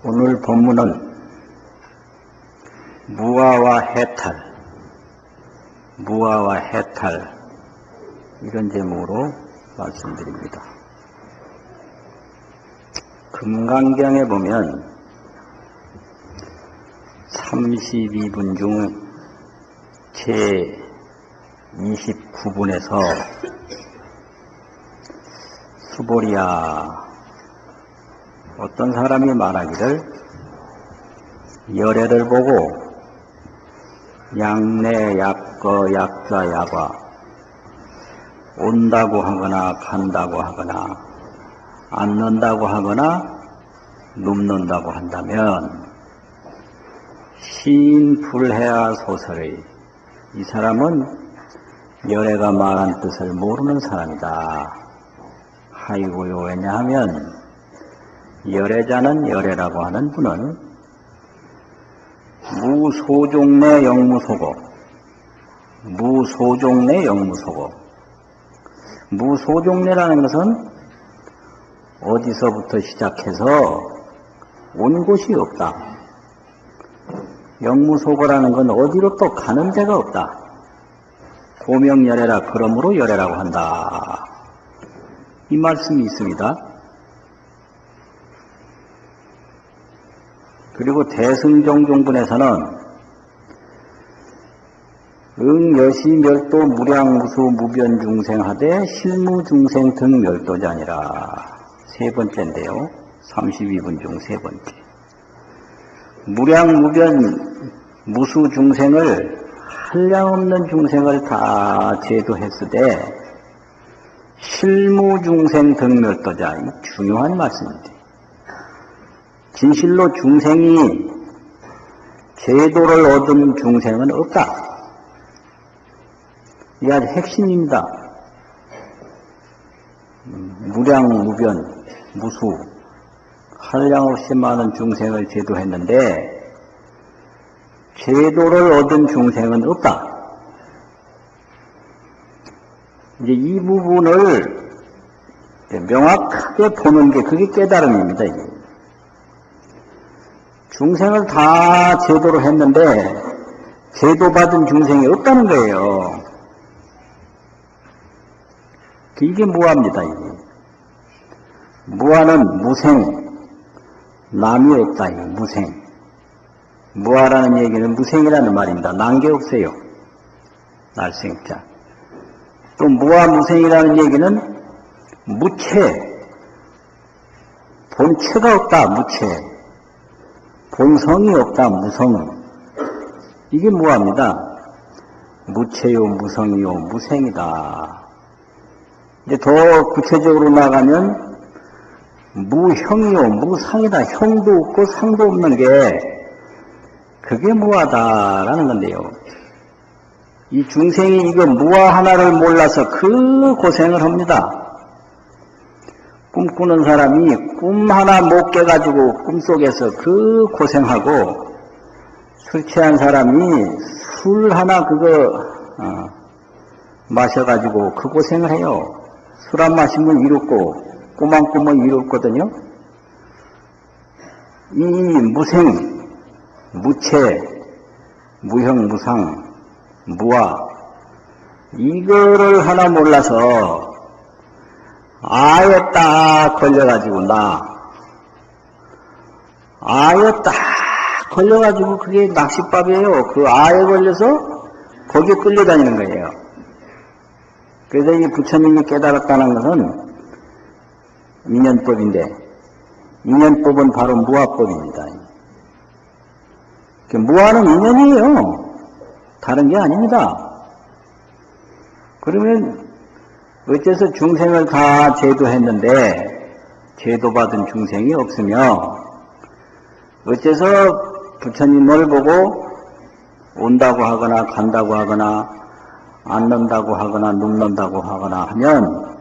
오늘 본문은 무아와 해탈, 무아와 해탈 이런 제목으로 말씀드립니다. 금강경에 보면 32분 중 제 29분에서 수보리야, 어떤 사람이 말하기를 열애를 보고 양내, 약거, 약좌, 야과 온다고 하거나 간다고 하거나 앉는다고 하거나 눕는다고 한다면 시인불해야 소설의 이 사람은 열애가 말한 뜻을 모르는 사람이다. 하이고요. 왜냐하면 열애자는 열애라고 하는 분은 무소종내 영무소고, 무소종내 영무소고, 무소종내라는 것은 어디서부터 시작해서 온 곳이 없다. 영무소고라는 건 어디로 또 가는 데가 없다. 고명열애라 그러므로 열애라고 한다. 이 말씀이 있습니다. 그리고 대승정종분에서는 응여시멸도 무량무수 무변중생하되 실무중생 등 멸도자니라. 세 번째인데요. 32분 중 세 번째. 무량무변 무수 중생을 한량없는 중생을 다 제도했으되 실무중생 등 멸도자. 이 중요한 말씀입니다. 진실로 중생이 제도를 얻은 중생은 없다. 이게 아주 핵심입니다. 무량무변, 무수, 한량없이 많은 중생을 제도했는데 제도를 얻은 중생은 없다. 이제 이 부분을 명확하게 보는 게 그게 깨달음입니다. 이게. 중생을 다 제도로 했는데 제도받은 중생이 없다는 거예요. 이게 무아입니다. 이게. 무아는 무생, 남이 없다. 이게 무생. 무아라는 얘기는 무생이라는 말입니다. 난 게 없어요. 날생자. 또 무아무생이라는 얘기는 무체, 본체가 없다. 무체. 본성이 없다. 무성. 이게 무아입니다. 무체요, 무성이요, 무생이다. 이제 더 구체적으로 나가면 무형이요, 무상이다. 형도 없고 상도 없는 게 그게 무아다라는 건데요. 이 중생이 이거 무아 하나를 몰라서 그 고생을 합니다. 꿈꾸는 사람이 꿈 하나 못 깨가지고 꿈속에서 그 고생하고, 술 취한 사람이 술 하나 마셔가지고 그 고생을 해요. 술 안 마시면 이롭고 꿈 안 꾸면 이롭거든요. 이 무생, 무체, 무형, 무상, 무아, 이거를 하나 몰라서 아예 딱 걸려가지고 아예 딱 걸려가지고 그게 낚싯밥이에요. 그 아에 걸려서 거기에 끌려다니는 거예요. 그래서 이 부처님이 깨달았다는 것은 인연법인데, 인연법은 바로 무아법입니다. 무아는 인연이에요. 다른 게 아닙니다. 그러면 어째서 중생을 다 제도했는데 제도받은 중생이 없으며, 어째서 부처님을 보고 온다고 하거나 간다고 하거나 앉는다고 하거나 눕는다고 하거나 하면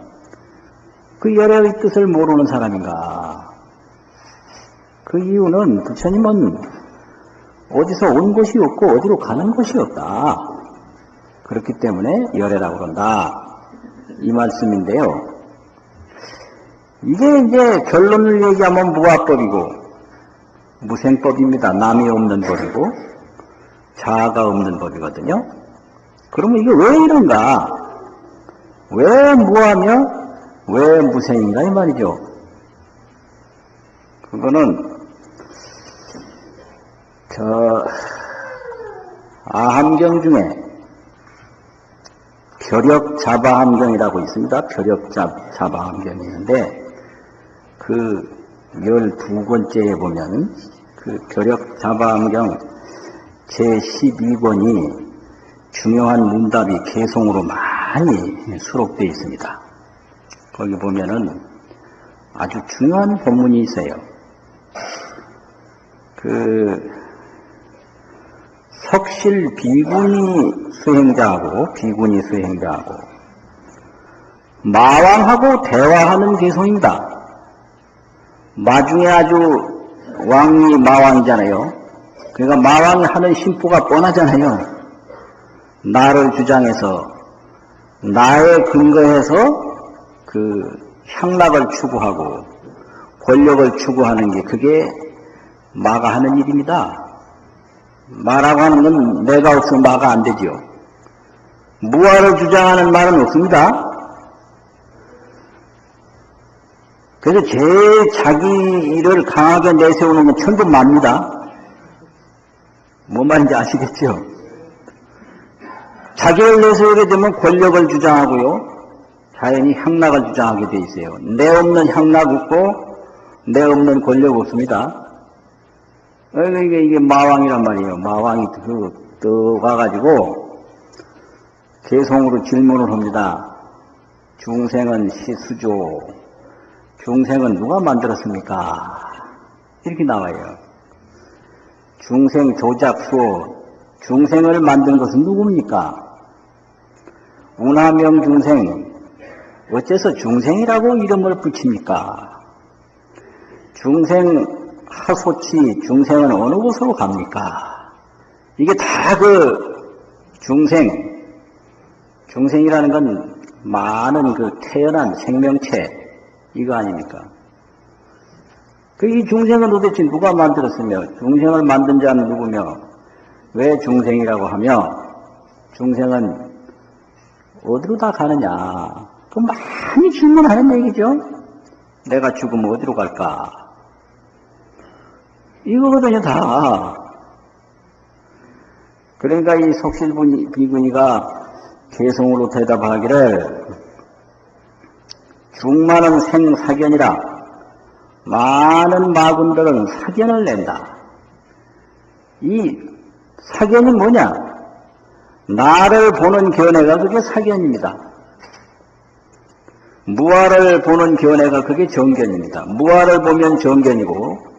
그 열애의 뜻을 모르는 사람인가? 그 이유는 부처님은 어디서 온 곳이 없고 어디로 가는 곳이 없다. 그렇기 때문에 열애라고 그런다. 이 말씀인데요. 이게 이제 결론을 얘기하면 무아법이고, 무생법입니다. 남이 없는 법이고 자아가 없는 법이거든요. 그러면 이게 왜 이런가? 왜 무하며 왜 무생인가 이 말이죠. 그거는 아함경 중에 벼력자바함경이라고 있습니다. 벼력자바함경이 있는데 그 12번째에 보면 그 벼력자바함경 제12권이 중요한 문답이 개송으로 많이 수록되어 있습니다. 거기 보면은 아주 중요한 본문이 있어요. 석실 비구니 수행자하고 마왕하고 대화하는 개송입니다. 마중에 아주 왕이 마왕이잖아요. 그러니까 마왕이 하는 심보가 뻔하잖아요. 나를 주장해서 나에 근거해서 그 향락을 추구하고 권력을 추구하는 게 그게 마가 하는 일입니다. 마라고 하는 건 내가 없으면 마가 안 되지요. 무아를 주장하는 말은 없습니다. 그래서 제일 자기를 강하게 내세우는 건 천부 마입니다. 뭔 말인지 아시겠죠? 자기를 내세우게 되면 권력을 주장하고요. 자연히 향락을 주장하게 돼 있어요. 내 없는 향락 없고 내 없는 권력 없습니다. 이게 마왕이란 말이에요. 마왕이 또 와가지고 개송으로 질문을 합니다. 중생은 시수조. 중생은 누가 만들었습니까? 이렇게 나와요. 중생 조작수. 중생을 만든 것은 누굽니까? 운하명 중생. 어째서 중생이라고 이름을 붙입니까? 중생 하소치 중생은 어느 곳으로 갑니까? 이게 다 중생이라는 건 많은 태어난 생명체 이거 아닙니까? 이 중생은 도대체 누가 만들었으며 중생을 만든 자는 누구며 왜 중생이라고 하며 중생은 어디로 다 가느냐? 그 많이 질문하는 얘기죠. 내가 죽으면 어디로 갈까? 이거거든요, 다. 그러니까 이 석실 비구니가 개송으로 대답하기를 중만은 생사견이라 많은 마군들은 사견을 낸다. 이 사견이 뭐냐? 나를 보는 견해가 그게 사견입니다. 무아를 보는 견해가 그게 정견입니다. 무아를 보면 정견이고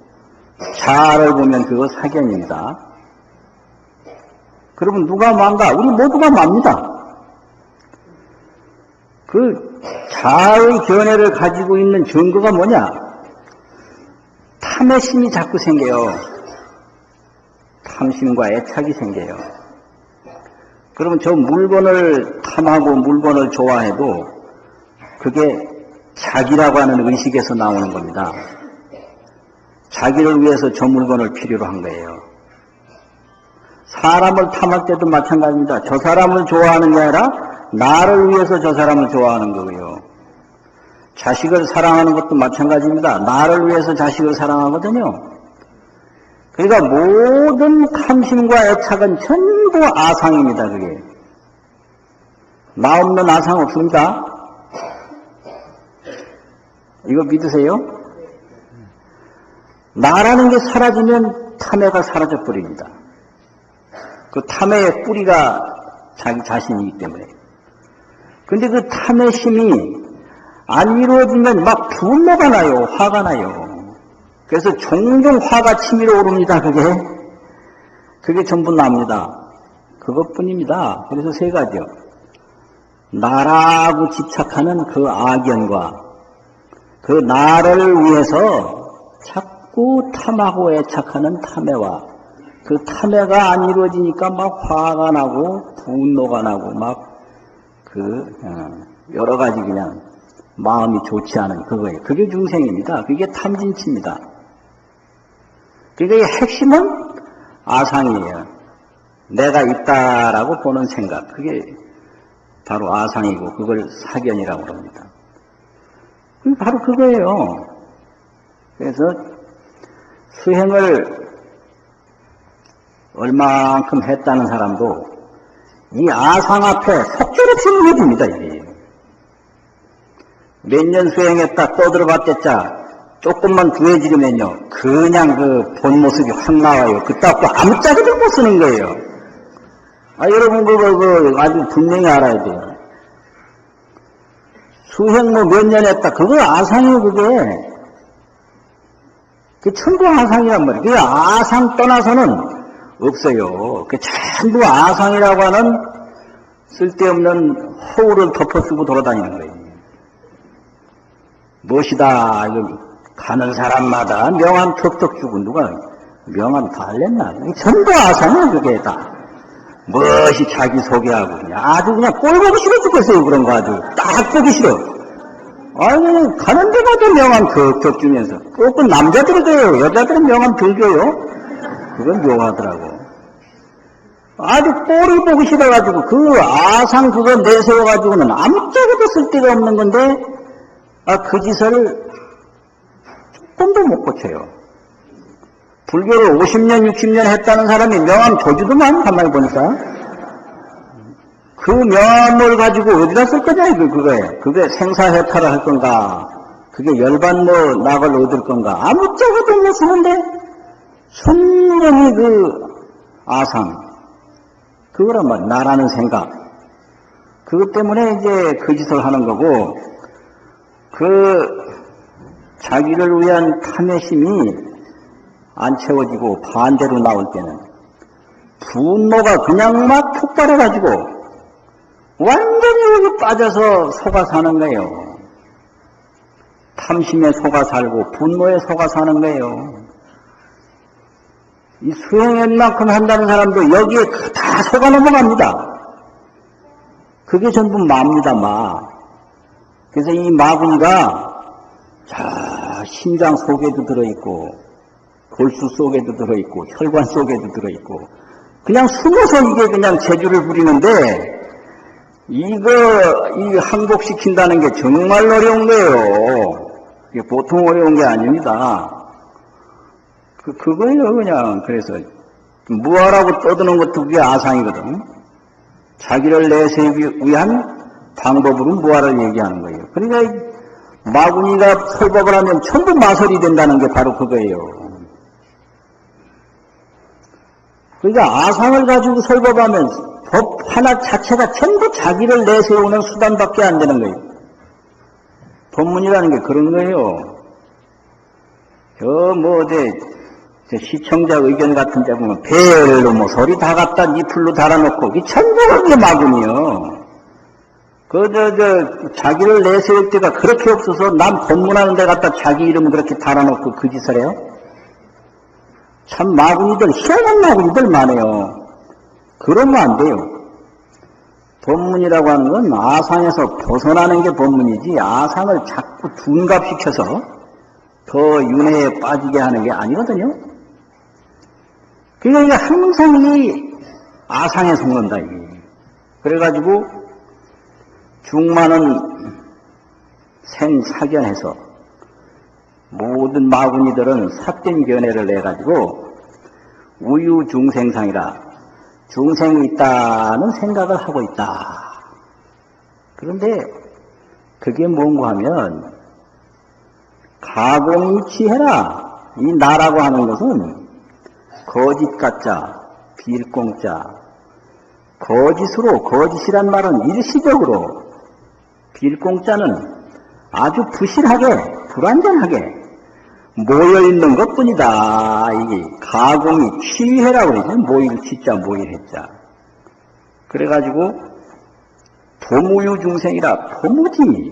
자아를 보면 그거 사견입니다. 그러면 누가 만가? 우리 모두가 맙니다. 그 자아의 견해를 가지고 있는 증거가 뭐냐? 탐의심이 자꾸 생겨요. 탐심과 애착이 생겨요. 그러면 저 물건을 탐하고 물건을 좋아해도 그게 자기라고 하는 의식에서 나오는 겁니다. 자기를 위해서 저 물건을 필요로 한 거예요. 사람을 탐할 때도 마찬가지입니다. 저 사람을 좋아하는 게 아니라 나를 위해서 저 사람을 좋아하는 거고요. 자식을 사랑하는 것도 마찬가지입니다. 나를 위해서 자식을 사랑하거든요. 그러니까 모든 탐심과 애착은 전부 아상입니다. 그게. 나 없는 아상 없습니다. 이거 믿으세요? 나라는 게 사라지면 탐해가 사라져버립니다. 그 탐해의 뿌리가 자기 자신이기 때문에. 근데 그 탐의 심이 안 이루어지면 막 분노가 나요. 화가 나요. 그래서 종종 화가 치밀어 오릅니다. 그게 전부 납니다. 그것뿐입니다. 그래서 세 가지요. 나라고 집착하는 그 악연과 그 나를 위해서 자꾸 탐하고 애착하는 탐해와 그 탐해가 안 이루어지니까 막 화가 나고 분노가 나고 막 여러 가지 그냥 마음이 좋지 않은 그거예요. 그게 중생입니다. 그게 탐진치입니다. 그러니까 이 핵심은 아상이에요. 내가 있다라고 보는 생각. 그게 바로 아상이고 그걸 사견이라고 합니다. 바로 그거예요. 그래서 수행을 얼만큼 했다는 사람도 이 아상 앞에 속절없이 무너집니다. 이게. 몇 년 수행했다 떠들어봤댔자 조금만 구해지려면요 그냥 그 본 모습이 확 나와요. 그따고 아무짝에도 못 쓰는 거예요. 여러분 그거 아주 분명히 알아야 돼요. 수행 뭐 몇 년 했다 그거 아상이에요. 그게 그 전부 아상이란 말이에요. 그 아상 떠나서는 없어요. 그 전부 아상이라고 하는 쓸데없는 허울을 덮어쓰고 돌아다니는 거예요. 무엇이다. 가는 사람마다 명함 턱턱 주고 누가 명함 달랬나. 전부 아상이야 그게 다. 무엇이 자기 소개하고 그냥 아주 그냥 꼴 보기 싫어 죽겠어요. 그런 거 아주 딱 보기 싫어. 아니 가는 데마다 명함 턱턱 주면서 꼭 남자들이 줘요. 여자들은 명함 덜 줘요. 그건 묘하더라고. 아주 꼴을 보기 싫어가지고 그 아상 그거 내세워가지고는 아무짝에도 쓸데가 없는 건데 그 짓을 조금도 못 고쳐요. 불교를 50년 60년 했다는 사람이 명함 조주도만 가만히 보니까 그 명함을 가지고 어디다 쓸 거냐 그거에. 그게 생사해탈을 할 건가 그게 열반 낙을 얻을 건가 아무짝에도 못 쓰는데 순전히 그 아상 그거란 말이야. 나라는 생각. 그것 때문에 이제 그 짓을 하는 거고, 자기를 위한 탐욕심이 안 채워지고 반대로 나올 때는 분노가 그냥 막 폭발해가지고 완전히 여기 빠져서 속아 사는 거예요. 탐심에 속아 살고 분노에 속아 사는 거예요. 이 수행웬만큼 한다는 사람도 여기에 다 속아 넘어갑니다. 그게 전부 마입니다, 마. 그래서 이 마구니가 심장 속에도 들어있고 골수 속에도 들어있고 혈관 속에도 들어있고 그냥 숨어서 이게 그냥 재주를 부리는데 이 항복시킨다는 게 정말 어려운 거예요. 이게 보통 어려운 게 아닙니다. 그거예요, 그냥. 그래서, 무아라고 떠드는 것도 그게 아상이거든. 자기를 내세우기 위한 방법으로 무아를 얘기하는 거예요. 그러니까, 마구니가 설법을 하면 전부 마설이 된다는 게 바로 그거예요. 그러니까, 아상을 가지고 설법하면 법 하나 자체가 전부 자기를 내세우는 수단밖에 안 되는 거예요. 법문이라는 게 그런 거예요. 시청자 의견 같은 데 보면 별로 소리 다 갖다 니풀로 달아놓고 이 전부 그게 마군이요. 자기를 내세울 때가 그렇게 없어서 남 법문하는 데 갖다 자기 이름 그렇게 달아놓고 그 짓을 해요. 참 마군이들 희한한 마군이들 많아요. 그러면 안 돼요. 법문이라고 하는 건 아상에서 벗어나는 게 법문이지 아상을 자꾸 둔갑시켜서 더 윤회에 빠지게 하는 게 아니거든요. 그러니까 항상 이 아상에 속는다, 이게. 그래가지고 중만은 생사견해서 모든 마구니들은 삿된 견해를 내가지고 우유중생상이라 중생이 있다는 생각을 하고 있다. 그런데 그게 뭔가 하면 가공이치해라. 이 나라고 하는 것은 거짓 가짜, 빌공짜, 거짓으로, 거짓이란 말은 일시적으로, 빌공짜는 아주 부실하게, 불완전하게 모여있는 것 뿐이다. 이게 가공이 취해라고 그러죠. 모일 취자, 모일해자. 그래가지고 도무유 중생이라 도무지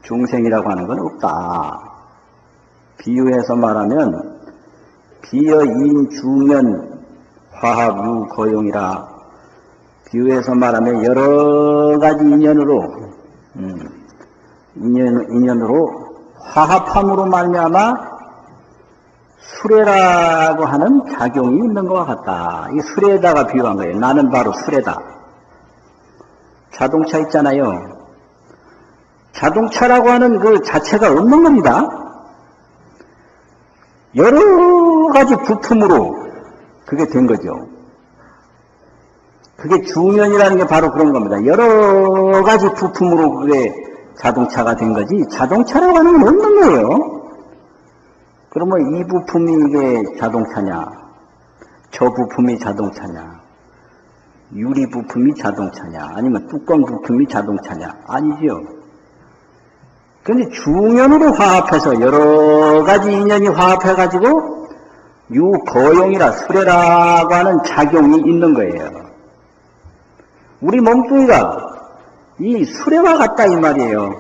중생이라고 하는 건 없다. 비유해서 말하면 비여인 주면 화합유 거용이라 비유해서 말하면 여러 가지 인연으로 화합함으로 말미암아 수레라고 하는 작용이 있는 것과 같다. 이 수레에다가 비유한 거예요. 나는 바로 수레다. 자동차 있잖아요. 자동차라고 하는 그 자체가 없는 겁니다. 여러 가지 부품으로 그게 된 거죠. 그게 중연이라는 게 바로 그런 겁니다. 여러 가지 부품으로 그게 자동차가 된 거지, 자동차라고 하는 건 없는 거예요. 그러면 이 부품이 이게 자동차냐, 저 부품이 자동차냐, 유리 부품이 자동차냐, 아니면 뚜껑 부품이 자동차냐, 아니죠. 그런데 중연으로 화합해서 여러 가지 인연이 화합해가지고 유거용이라 수레라고 하는 작용이 있는 거예요. 우리 몸뚱이가 이 수레와 같다 이 말이에요.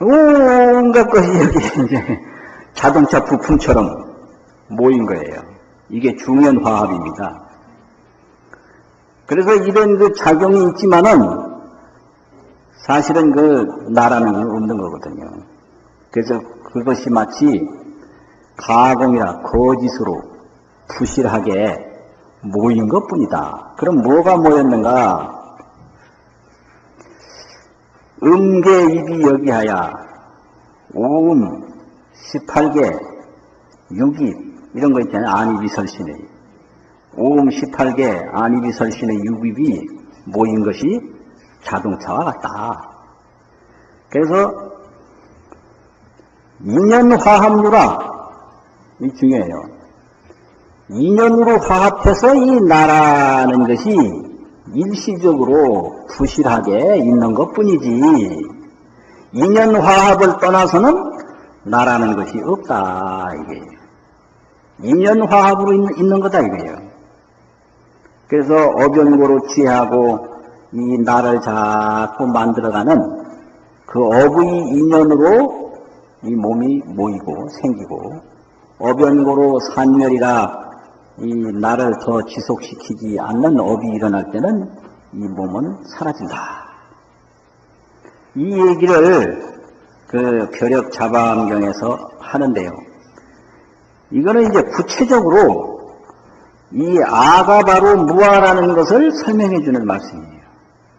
온갖 것이 여기 이제 자동차 부품처럼 모인 거예요. 이게 중연화합입니다. 그래서 이런 그 작용이 있지만은 사실은 그 나라는 건 없는 거거든요. 그래서 그것이 마치 가공이나 거짓으로 부실하게 모인 것 뿐이다. 그럼 뭐가 모였는가? 음계입이 여기하야 오음 18개 6입 이런 거 있잖아요. 안입이설신의 오음 18개 안입이설신의 6입이 모인 것이 자동차와 같다. 그래서 인연화합류라 이 중요해요. 인연으로 화합해서 이 나라는 것이 일시적으로 부실하게 있는 것 뿐이지, 인연화합을 떠나서는 나라는 것이 없다, 이게. 인연화합으로 있는 거다, 이거예요. 그래서 어변고로 취하고 이 나를 자꾸 만들어가는 그 업의 인연으로 이 몸이 모이고 생기고, 어변고로 산멸이라 이 나를 더 지속시키지 않는 업이 일어날 때는 이 몸은 사라진다. 이 얘기를 그 벼력 자방경에서 하는데요. 이거는 이제 구체적으로 이 아가 바로 무아라는 것을 설명해 주는 말씀이에요.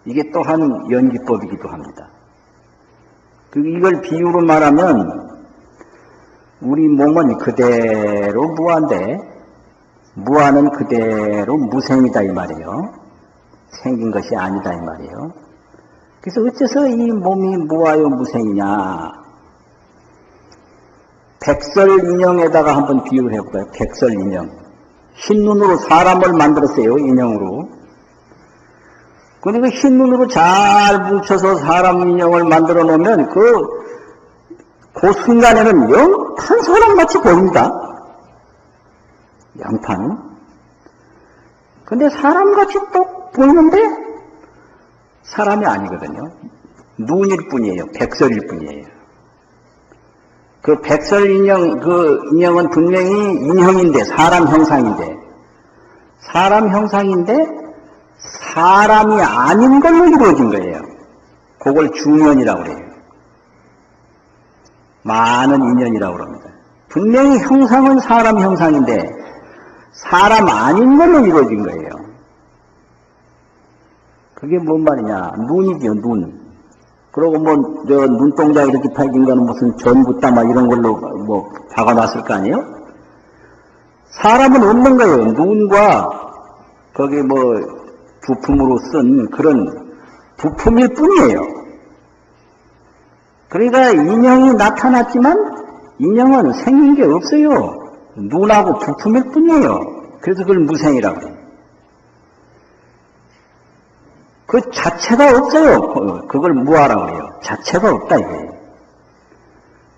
이게 또한 연기법이기도 합니다. 이걸 비유로 말하면 우리 몸은 그대로 무아인데 무아는 그대로 무생이다 이 말이에요. 생긴 것이 아니다 이 말이에요. 그래서 어째서 이 몸이 무아요 무생이냐? 백설인형에다가 한번 비유를 해볼까요? 백설인형. 흰눈으로 사람을 만들었어요. 인형으로. 그런데 그 흰눈으로 잘 뭉쳐서 사람 인형을 만들어 놓으면 그 순간에는 영탄 사람같이 보입니다. 양판. 근데 사람같이 똑 보이는데 사람이 아니거든요. 눈일 뿐이에요. 백설일 뿐이에요. 그 백설 인형, 그 인형은 분명히 인형인데, 사람 형상인데, 사람이 아닌 걸로 이루어진 거예요. 그걸 중연이라고 그래요. 많은 인연이라고 그럽니다. 분명히 형상은 사람 형상인데, 사람 아닌 걸로 이루어진 거예요. 그게 뭔 말이냐? 눈이죠, 눈. 그러고 눈동자 이렇게 파진 거는 무슨 전부따 막 이런 걸로 박아놨을 거 아니에요? 사람은 없는 거예요. 눈과 거기 부품으로 쓴 그런 부품일 뿐이에요. 그러니까 인형이 나타났지만 인형은 생긴 게 없어요. 눈하고 부품일 뿐이에요. 그래서 그걸 무생이라고 해요. 그 자체가 없어요. 그걸 무아라고 해요. 자체가 없다 이거예요.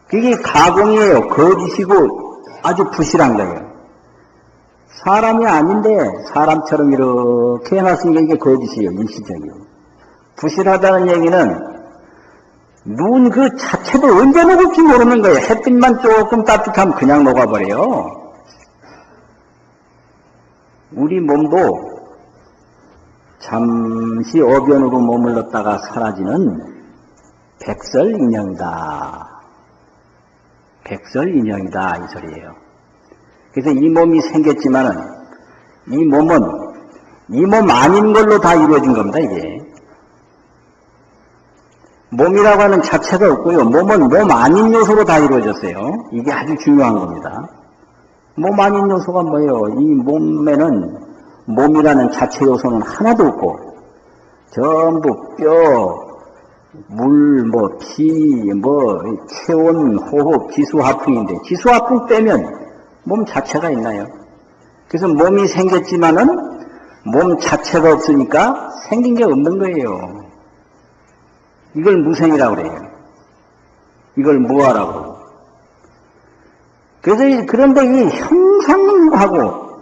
그게 가공이에요. 거짓이고 아주 부실한 거예요. 사람이 아닌데 사람처럼 이렇게 해놨으니까 이게 거짓이에요. 일시적이에요. 부실하다는 얘기는 눈 그 자체도 언제 녹을지 모르는 거예요. 햇빛만 조금 따뜻하면 그냥 녹아버려요. 우리 몸도 잠시 어변으로 머물렀다가 사라지는 백설 인형이다. 백설인형이다 이 소리예요. 그래서 이 몸이 생겼지만은 이 몸은 이 몸 아닌 걸로 다 이루어진 겁니다. 이게 몸이라고 하는 자체가 없고요. 몸은 몸 아닌 요소로 다 이루어졌어요. 이게 아주 중요한 겁니다. 몸 아닌 요소가 뭐예요? 이 몸에는 몸이라는 자체 요소는 하나도 없고 전부 뼈, 물, 피, 체온, 호흡, 지수화풍인데 지수화풍 빼면 몸 자체가 있나요? 그래서 몸이 생겼지만은 몸 자체가 없으니까 생긴 게 없는 거예요. 이걸 무생이라고 그래요. 이걸 무아라고 그러고. 그래서 그런데 이 형상하고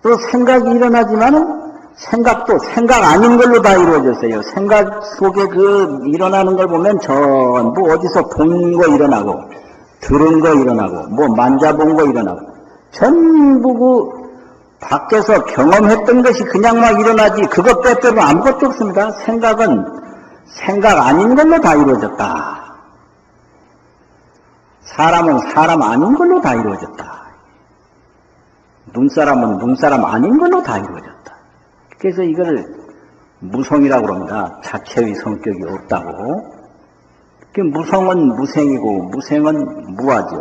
또 생각이 일어나지만은 생각도 생각 아닌 걸로 다 이루어졌어요. 생각 속에 그 일어나는 걸 보면 전부 어디서 본 거 일어나고 들은 거 일어나고 만져본 거 일어나고 전부 그 밖에서 경험했던 것이 그냥 막 일어나지 그것 빼빼로 아무것도 없습니다. 생각은 생각 아닌 걸로 다 이루어졌다. 사람은 사람 아닌 걸로 다 이루어졌다. 눈사람은 눈사람 아닌 걸로 다 이루어졌다. 그래서 이걸 무성이라고 합니다. 자체의 성격이 없다고. 무성은 무생이고 무생은 무아죠.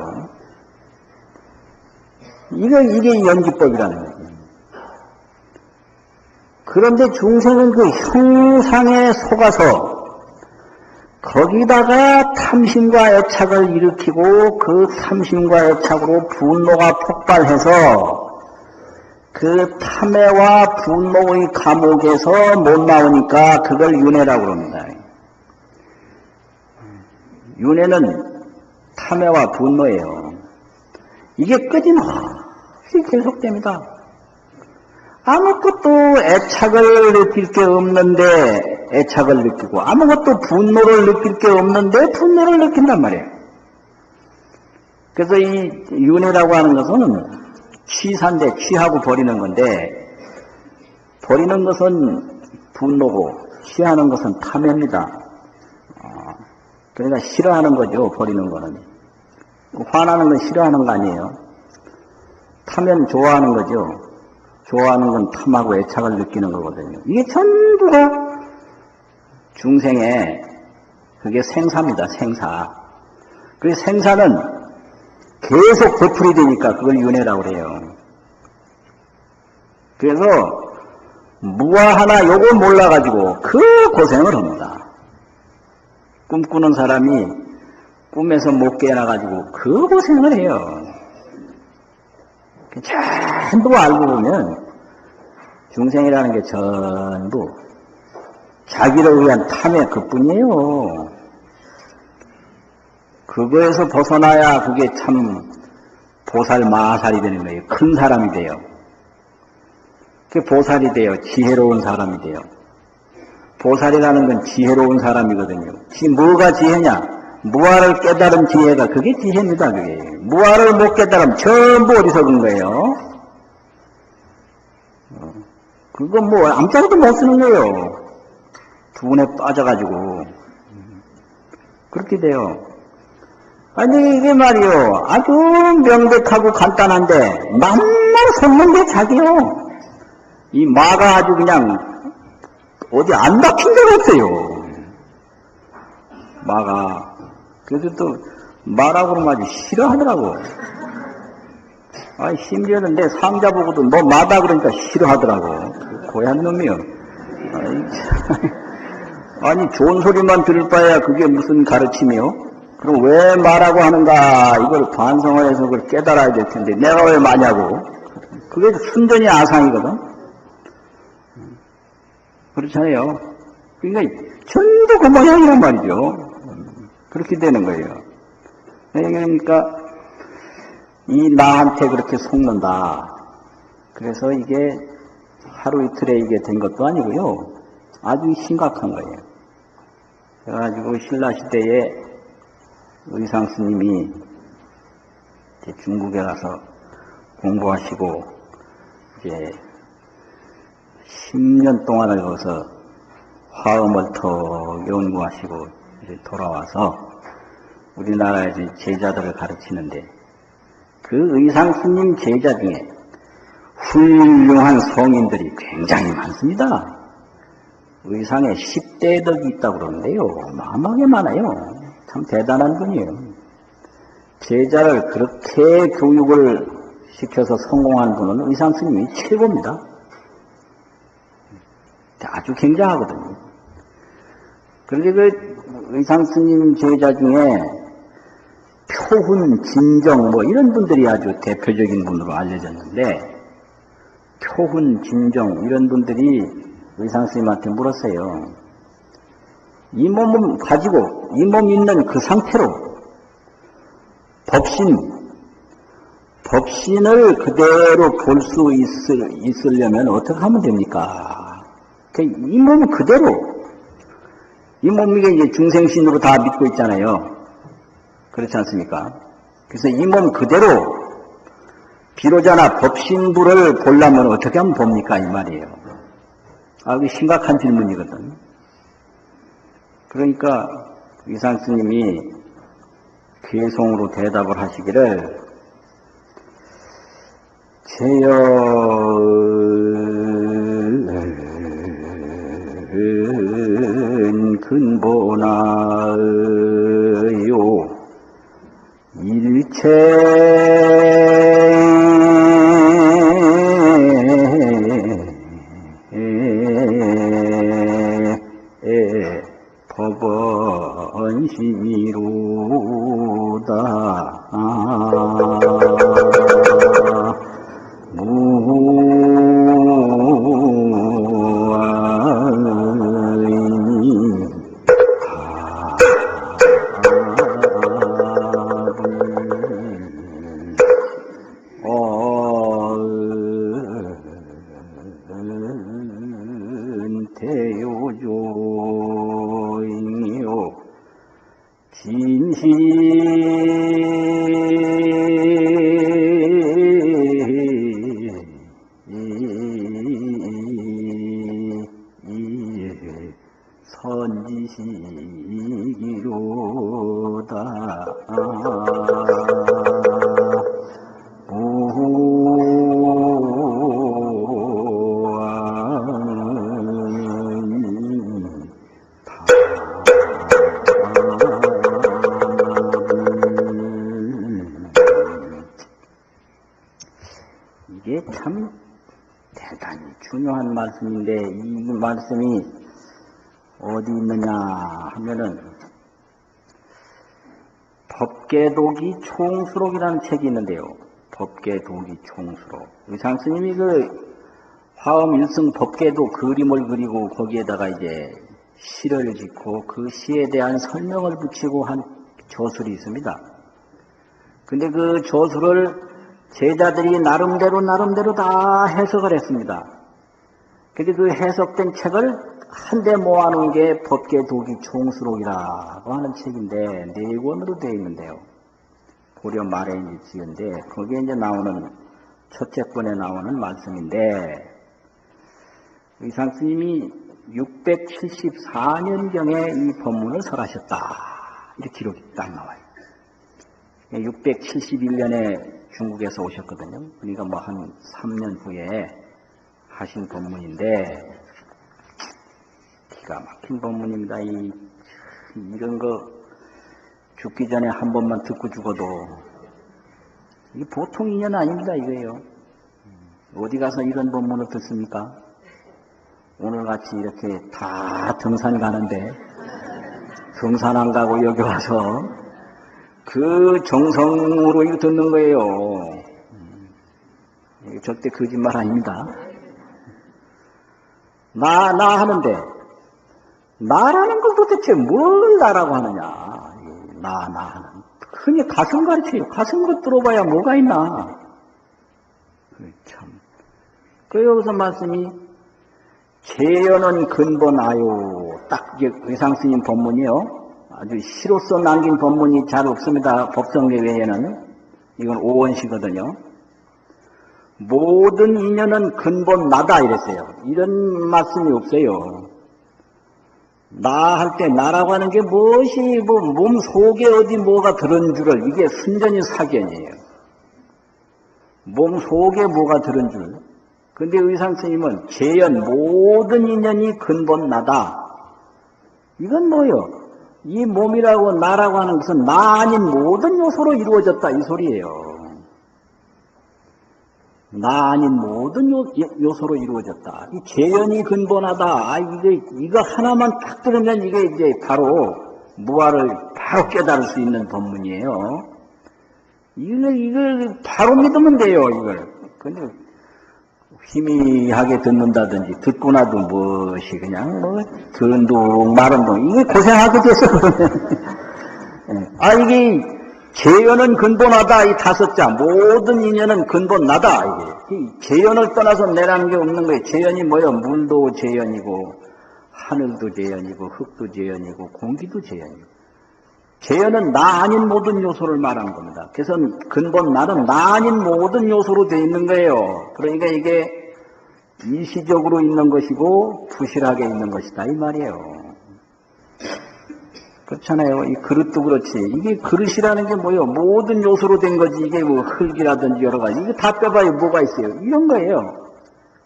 이게 연기법이라는 거예요. 그런데 중생은 그 형상에 속아서 거기다가 탐심과 애착을 일으키고 그 탐심과 애착으로 분노가 폭발해서 그 탐해와 분노의 감옥에서 못 나오니까 그걸 윤회라고 합니다. 윤회는 탐해와 분노예요. 이게 끊임없이 계속됩니다. 아무것도 애착을 느낄 게 없는데 애착을 느끼고 아무것도 분노를 느낄 게 없는데 분노를 느낀단 말이에요. 그래서 이 윤회라고 하는 것은 취사인데 취하고 버리는 건데 버리는 것은 분노고 취하는 것은 탐입니다. 그러니까 싫어하는 거죠. 버리는 거는. 화나는 건 싫어하는 거 아니에요. 탐은 좋아하는 거죠. 좋아하는 건 탐하고 애착을 느끼는 거거든요. 이게 전부가 중생의 그게 생사입니다. 생사. 그 생사는 계속 되풀이 되니까 그걸 윤회라고 그래요. 그래서 무아 하나 요걸 몰라가지고 그 고생을 합니다. 꿈꾸는 사람이 꿈에서 못 깨어나가지고 그 고생을 해요. 전부 알고 보면 중생이라는 게 전부 자기를 위한 탐의 그뿐이에요. 그거에서 벗어나야 그게 참 보살 마살이 되는 거예요. 큰 사람이 돼요. 그 보살이 돼요. 지혜로운 사람이 돼요. 보살이라는 건 지혜로운 사람이거든요. 뭐가 지혜냐? 무아를 깨달은 지혜가 그게 지혜입니다. 그게 무아를 못 깨달으면 전부 어리석은 거예요. 그거 아무짝에도 못 쓰는 거예요. 두분에 빠져가지고 그렇게 돼요. 아니 이게 말이요 아주 명백하고 간단한데 만날 섰는데 자기요 이 마가 아주 그냥 어디 안 박힌 데가 없어요. 마가 그래서 또 마라고 그러면 아주 싫어하더라고. 심지어는 내 상자 보고도 너 마다 그러니까 싫어하더라고. 고얀 놈이요. 아니 좋은 소리만 들을 바에야 그게 무슨 가르침이요? 그럼 왜 말하고 하는가 이걸 반성을 해서 그걸 깨달아야 될 텐데 내가 왜 마냐고. 그게 순전히 아상이거든. 그렇잖아요. 그러니까 전부 그 모양이란 말이죠. 그렇게 되는 거예요. 그러니까 이 나한테 그렇게 속는다. 그래서 이게 하루 이틀에 이게 된 것도 아니고요. 아주 심각한 거예요. 그래가지고 신라시대에 의상 스님이 이제 중국에 가서 공부하시고 이제 10년 동안을 거기서 화엄을 더 연구하시고 이제 돌아와서 우리나라에서 제자들을 가르치는데 그 의상스님 제자 중에 훌륭한 성인들이 굉장히 많습니다. 의상에 10대 덕이 있다고 그러는데요. 어마어마하게 많아요. 참 대단한 분이에요. 제자를 그렇게 교육을 시켜서 성공한 분은 의상스님이 최고입니다. 아주 굉장하거든요. 그런데 그 의상스님 제자 중에 표훈, 진정 뭐 이런 분들이 아주 대표적인 분으로 알려졌는데 표훈, 진정 이런 분들이 의상스님한테 물었어요. 이 몸을 가지고 이 몸 있는 그 상태로 법신을 그대로 볼 수 있으려면 어떻게 하면 됩니까? 이 몸 그대로 이 몸이 이제 중생신으로 다 믿고 있잖아요. 그렇지 않습니까? 그래서 이 몸 그대로 비로자나 법신부를 보려면 어떻게 하면 봅니까? 이 말이에요. 아주 심각한 질문이거든. 그러니까 의상스님이 괴송으로 대답을 하시기를 제연 근본하여 일체 법원심이로다. 대요조이요 진시 선지시기로다. 이게 참 대단히 중요한 말씀인데 이 말씀이 어디 있느냐 하면은 법계도기 총수록이라는 책이 있는데요. 법계도기 총수록. 의상스님이 그 화엄 일승 법계도 그림을 그리고 거기에다가 이제 시를 짓고 그 시에 대한 설명을 붙이고 한 저술이 있습니다. 근데 그 저술을 제자들이 나름대로 다 해석을 했습니다. 근데 그 해석된 책을 한데 모아놓은 게 법계도기 총수록이라고 하는 책인데 4권으로 되어 있는데요. 고려 말에 이제 지은데 거기에 이제 나오는 첫째 권에 나오는 말씀인데 의상스님이 674년경에 이 법문을 설하셨다. 이렇게 기록이 딱 나와요. 671년에 중국에서 오셨거든요. 그러니까 뭐 한 3년 후에 하신 법문인데 기가 막힌 법문입니다. 이런 거 죽기 전에 한 번만 듣고 죽어도 이게 보통 인연 아닙니다. 이거예요. 어디 가서 이런 법문을 듣습니까? 오늘같이 이렇게 다 등산 가는데 등산 안 가고 여기 와서 그 정성으로 이거 듣는 거예요. 이게 절대 거짓말 아닙니다. 나 하는데 나라는 걸 도대체 뭘 나라고 하느냐. 나 하는. 흔히 가슴 가르쳐요. 가슴 것 들어봐야 뭐가 있나. 참. 그 여기서 말씀이 제연은 근본하요. 딱 의상스님 법문이요. 아주 시로서 남긴 법문이 잘 없습니다. 법성계 외에는. 이건 오원시거든요. 모든 인연은 근본 나다 이랬어요. 이런 말씀이 없어요. 나 할 때 나라고 하는 게 무엇이 몸 속에 어디 뭐가 들은 줄을 이게 순전히 사견이에요. 몸 속에 뭐가 들은 줄. 근데 의상 스님은 재연 모든 인연이 근본 나다. 이건 뭐요? 이 몸이라고 나라고 하는 것은 나 아닌 모든 요소로 이루어졌다 이 소리예요. 나 아닌 모든 요소로 이루어졌다. 이 재연이 근본하다. 이거 하나만 딱 들으면 이게 이제 바로 무아를 바로 깨달을 수 있는 법문이에요. 이걸 바로 믿으면 돼요, 이걸. 근데 희미하게 듣는다든지, 듣고 나도 무엇이 그냥 든둥 마른둥, 이게 고생하게 돼서 그러면. 이게 재연은 근본하다, 이 다섯자. 모든 인연은 근본 나다, 이게. 이 재연을 떠나서 내라는 게 없는 거예요. 재연이 뭐예요? 물도 재연이고, 하늘도 재연이고, 흙도 재연이고, 공기도 재연이고. 재연은 나 아닌 모든 요소를 말하는 겁니다. 그래서 근본 나는 나 아닌 모든 요소로 되어 있는 거예요. 그러니까 이게 일시적으로 있는 것이고, 부실하게 있는 것이다, 이 말이에요. 그렇잖아요. 이 그릇도 그렇지. 이게 그릇이라는 게 뭐예요? 모든 요소로 된 거지. 이게 뭐 흙이라든지 여러 가지. 이거 다 빼봐야 뭐가 있어요? 이런 거예요.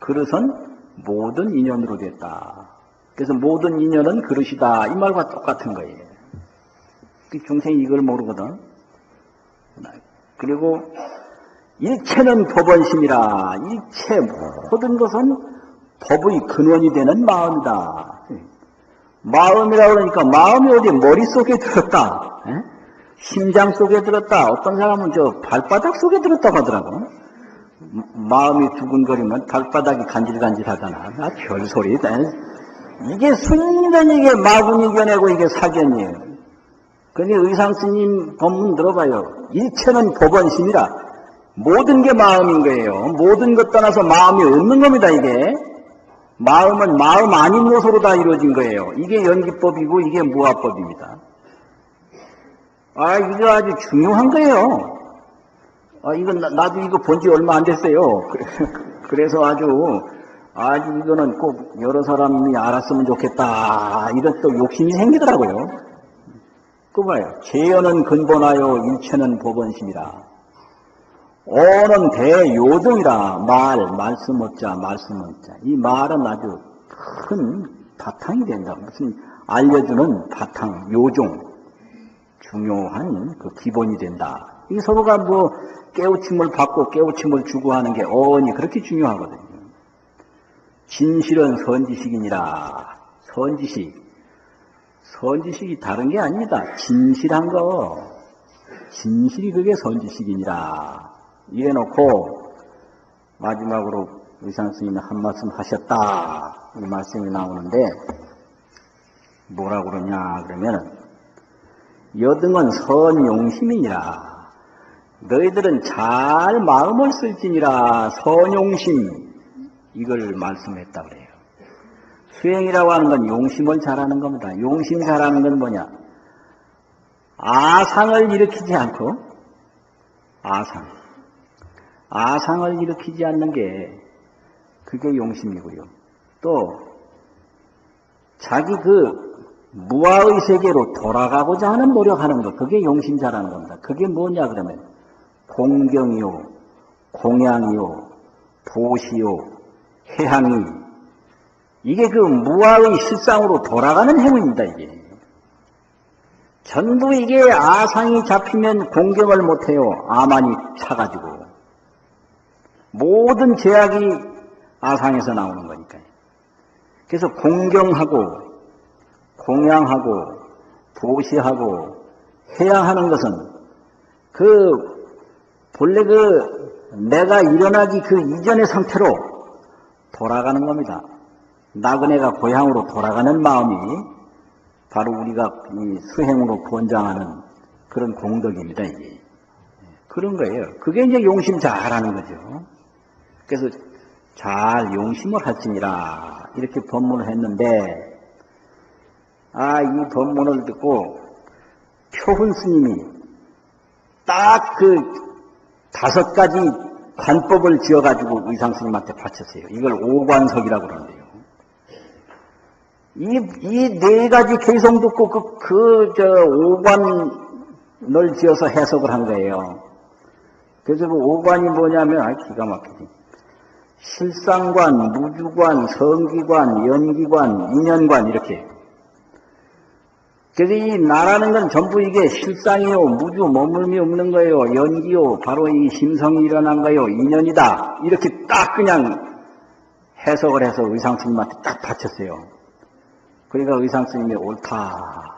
그릇은 모든 인연으로 됐다. 그래서 모든 인연은 그릇이다. 이 말과 똑같은 거예요. 중생이 이걸 모르거든. 그리고 일체는 법원심이라. 일체 모든 것은 법의 근원이 되는 마음이다. 마음이라고 그러니까 마음이 어디 머릿속에 들었다. 심장 속에 들었다. 어떤 사람은 저 발바닥 속에 들었다고 하더라고. 마음이 두근거리면 발바닥이 간질간질하잖아. 별소리다. 이게 순전히 이게 마구니 겨내고 이게 사견이에요. 그런데 의상스님 법문 들어봐요. 일체는 법원심이라. 모든 게 마음인 거예요. 모든 것 떠나서 마음이 없는 겁니다, 이게. 마음은 마음 아닌 요소로 다 이루어진 거예요. 이게 연기법이고 이게 무아법입니다. 이거 아주 중요한 거예요. 이건 나도 이거 본 지 얼마 안 됐어요. 그래서 아주 이거는 꼭 여러 사람이 알았으면 좋겠다. 이런 또 욕심이 생기더라고요. 그 봐요. 재연은 근본하여 일체는 법원심이라. 어는 대요정이라. 말씀 얻자, 말씀 얻자. 이 말은 아주 큰 바탕이 된다. 무슨 알려주는 바탕, 요종, 중요한 그 기본이 된다. 이 서로가 뭐 깨우침을 받고 깨우침을 주고 하는 게 어언이 그렇게 중요하거든요. 진실은 선지식이니라. 선지식이 다른 게 아닙니다. 진실한 거. 진실이 그게 선지식이니라. 이래놓고 마지막으로 의상스님이 한 말씀 하셨다. 이 말씀이 나오는데 뭐라고 그러냐 그러면 여등은 선용심이니라. 너희들은 잘 마음을 쓸지니라. 선용심 이걸 말씀했다 그래요. 수행이라고 하는 건 용심을 잘하는 겁니다. 용심 잘하는 건 뭐냐? 아상을 일으키지 않고 아상을 일으키지 않는 게 그게 용심이고요. 또 자기 그 무아의 세계로 돌아가고자 하는 노력하는 것, 그게 용심 잘하는 겁니다. 그게 뭐냐 그러면 공경이요, 공양이요, 보시요, 해향이 이게 그 무아의 실상으로 돌아가는 행위입니다. 이게 전부 이게 아상이 잡히면 공경을 못해요. 아만이 차가지고 모든 제약이 아상에서 나오는 거니까요. 그래서 공경하고 공양하고 보시하고 해양하는 것은 그 본래 그 내가 일어나기 그 이전의 상태로 돌아가는 겁니다. 나그네가 고향으로 돌아가는 마음이 바로 우리가 이 수행으로 권장하는 그런 공덕입니다. 이게. 그런 거예요. 그게 이제 용심 잘하는 거죠. 그래서 잘 용심을 할지니라 이렇게 법문을 했는데 이 법문을 듣고 표훈 스님이 딱 그 5가지 관법을 지어가지고 의상 스님한테 바쳤어요. 이걸 오관석이라고 그러는데요. 이 네 가지 개성 듣고 오관을 지어서 해석을 한 거예요. 그래서 그 오관이 뭐냐면, 기가 막히지. 실상관, 무주관, 성기관, 연기관, 인연관, 이렇게. 그래서 이 나라는 건 전부 이게 실상이요, 무주, 머물미 없는 거예요, 연기요, 바로 이 심성이 일어난 거예요, 인연이다. 이렇게 딱 그냥 해석을 해서 의상스님한테 딱 바쳤어요. 그러니까 의상스님이 옳다.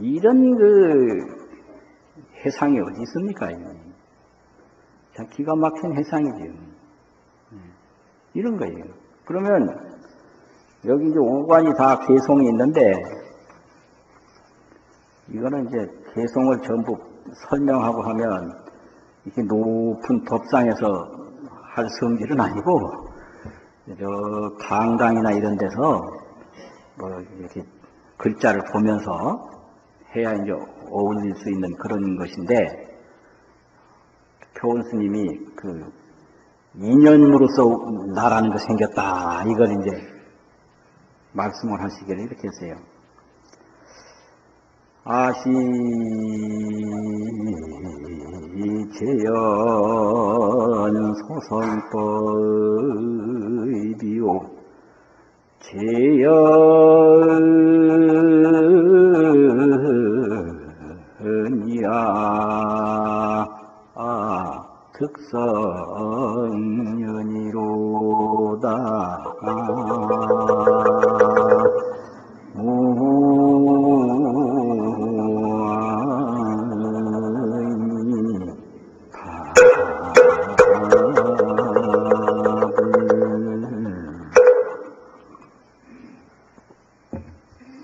이런 해상이 어디 있습니까? 참 기가 막힌 해상이죠. 이런 거예요. 그러면 여기 이제 오관이 다 개성이 있는데 이거는 이제 개성을 전부 설명하고 하면 이렇게 높은 법상에서 할 성질은 아니고 저 강당이나 이런 데서 뭐 이렇게 글자를 보면서 해야 이제 어울릴 수 있는 그런 것인데 표원 스님이 그 인연으로서 나라는 거 생겼다 이걸 이제 말씀을 하시기를 이렇게 했어요. 아시 재연 소성법이요 재연이야 득성연이로다.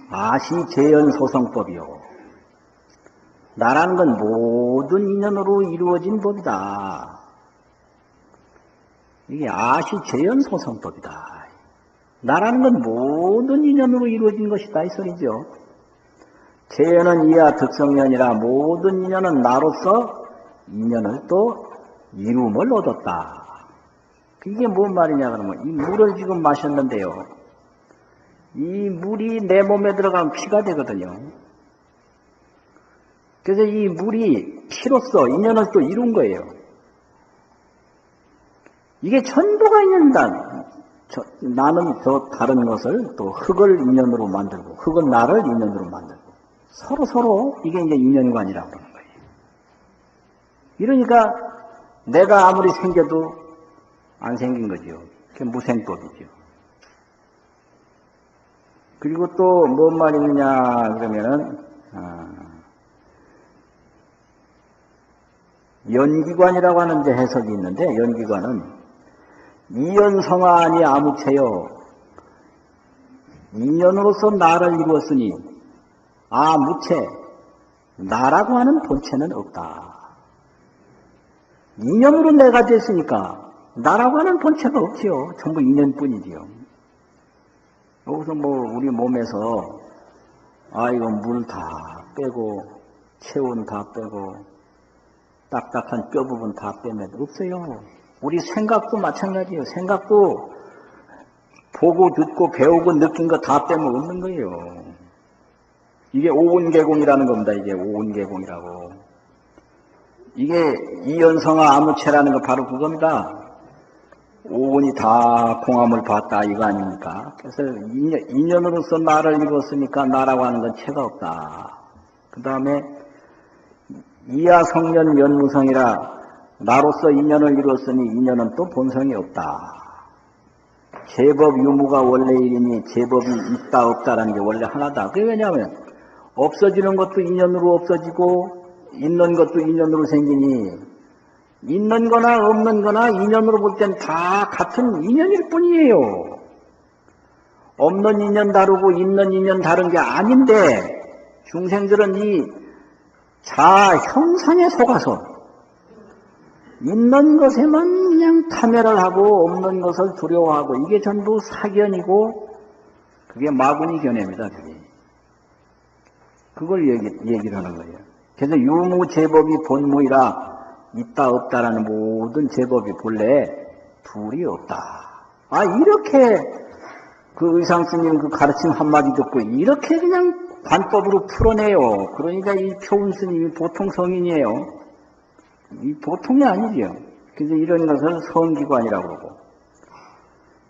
아시재연소성법이요. 나라는 건 모든 인연으로 이루어진 법이다. 이게 아시재연소성법이다. 나라는 건 모든 인연으로 이루어진 것이다 이 소리죠. 재연은 이하 득성연이라 모든 인연은 나로서 인연을 또 이룸을 얻었다. 이게 뭔 말이냐 그러면 이 물을 지금 마셨는데요. 이 물이 내 몸에 들어가면 피가 되거든요. 그래서 이 물이 피로써 인연을 또 이룬 거예요. 이게 전부가 인연이다. 나는 저 다른 것을 또 흙을 인연으로 만들고 흙은 나를 인연으로 만들고 서로 이게 이제 인연관이라고 그러는 거예요. 이러니까 내가 아무리 생겨도 안 생긴 거죠. 그게 무생법이죠. 그리고 또 뭔 말이냐 그러면은 연기관이라고 하는 데 해석이 있는데 연기관은 이연성아니 아무체요 인연으로서 나를 이루었으니 무체 나라고 하는 본체는 없다. 인연으로 내가 됐으니까 나라고 하는 본체가 없지요. 전부 인연뿐이지요. 여기서 뭐 우리 몸에서 이거 물 다 빼고 체온 다 빼고 딱딱한 뼈 부분 다 빼면 없어요. 우리 생각도 마찬가지예요. 생각도 보고 듣고 배우고 느낀 거 다 빼면 없는 거예요. 이게 오온계공이라는 겁니다. 이게 오온계공이라고. 이게 이연성아 아무체라는 거 바로 그겁니다. 오온이 다 공함을 봤다 이거 아닙니까? 그래서 인연으로서 나를 이루었으니까 나라고 하는 건 체가 없다. 그 다음에 이하 성년 연무성이라 나로서 인연을 이루었으니 인연은 또 본성이 없다. 제법 유무가 원래 일이니 제법이 있다 없다라는 게 원래 하나다. 그게 왜냐하면 없어지는 것도 인연으로 없어지고 있는 것도 인연으로 생기니 있는 거나 없는 거나 인연으로 볼 땐 다 같은 인연일 뿐이에요. 없는 인연 다르고 있는 인연 다른 게 아닌데 중생들은 이 자아 형상에 속아서 있는 것에만 그냥 탐해를 하고 없는 것을 두려워하고 이게 전부 사견이고 그게 마구니 견해입니다. 그걸 얘기를 하는 거예요. 그래서 유무 제법이 본무이라 있다 없다라는 모든 제법이 본래 둘이 없다. 이렇게 그 의상스님 그 가르침 한마디 듣고 이렇게 그냥 관법으로 풀어내요. 그러니까 이 표운스님이 보통 성인이에요. 이 보통이 아니지요. 그래서 이런 것을 성기관이라고 그러고,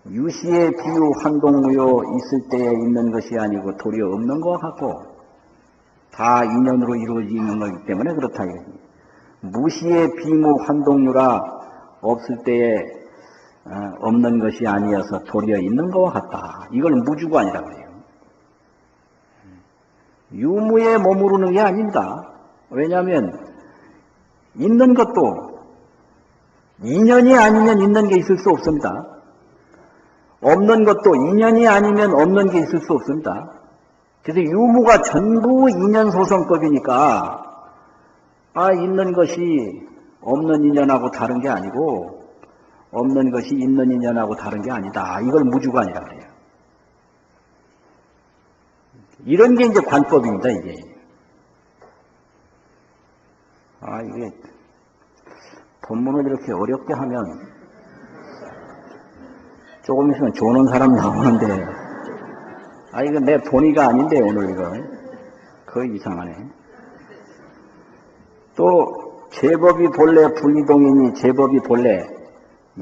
유시의 비유 환동무효 있을 때에 있는 것이 아니고 도리어 없는 것 같고 다 인연으로 이루어지는 거기 때문에 그렇다 이거지. 무시의 비무 환동유라 없을 때에 없는 것이 아니어서 도리어 있는 것과 같다. 이걸 무주관이라고 해요. 유무에 머무르는 게 아닙니다. 왜냐하면 있는 것도 인연이 아니면 있는 게 있을 수 없습니다. 없는 것도 인연이 아니면 없는 게 있을 수 없습니다. 그래서 유무가 전부 인연소성법이니까 있는 것이 없는 인연하고 다른 게 아니고 없는 것이 있는 인연하고 다른 게 아니다. 이걸 무주관이라고 해요. 이런 게 이제 관법입니다, 이게. 이게 본문을 이렇게 어렵게 하면 조금 있으면 조는 사람 나오는데, 이거 내 본의가 아닌데, 오늘 이거. 거의 이상하네. 또, 제법이 본래 불이동이니 제법이 본래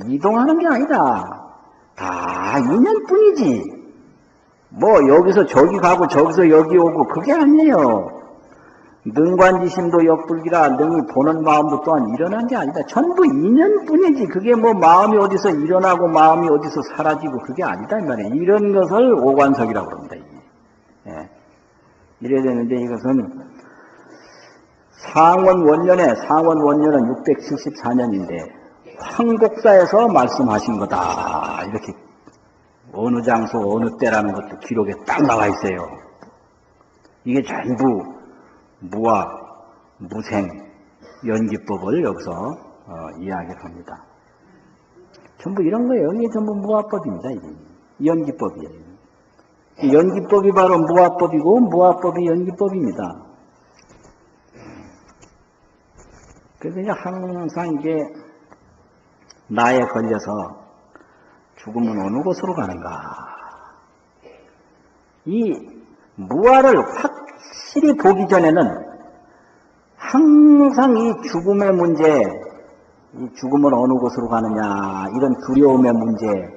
이동하는 게 아니다. 다 인연뿐이지. 뭐, 여기서 저기 가고 저기서 여기 오고, 그게 아니에요. 능관지심도 역불기라 능히 보는 마음도 또한 일어난 게 아니다. 전부 인연뿐이지. 그게 뭐 마음이 어디서 일어나고 마음이 어디서 사라지고 그게 아니다 이 말이에요. 이런 것을 오관석이라고 합니다. 예. 이래야 되는데 이것은 상원 원년은 674년인데 황곡사에서 말씀하신 거다. 이렇게 어느 장소 어느 때라는 것도 기록에 딱 나와 있어요. 이게 전부 무와 무생 연기법을 여기서 이야기를 합니다. 전부 이런 거예요. 이게 전부 무화법입니다. 이게 연기법이에요. 연기법이 바로 무화법이고 무화법이 연기법입니다. 그래서 이제 항상 이게 나에 걸려서 죽으면 어느 곳으로 가는가. 이 무화를 확실히 보기 전에는 항상 이 죽음의 문제, 이 죽음은 어느 곳으로 가느냐, 이런 두려움의 문제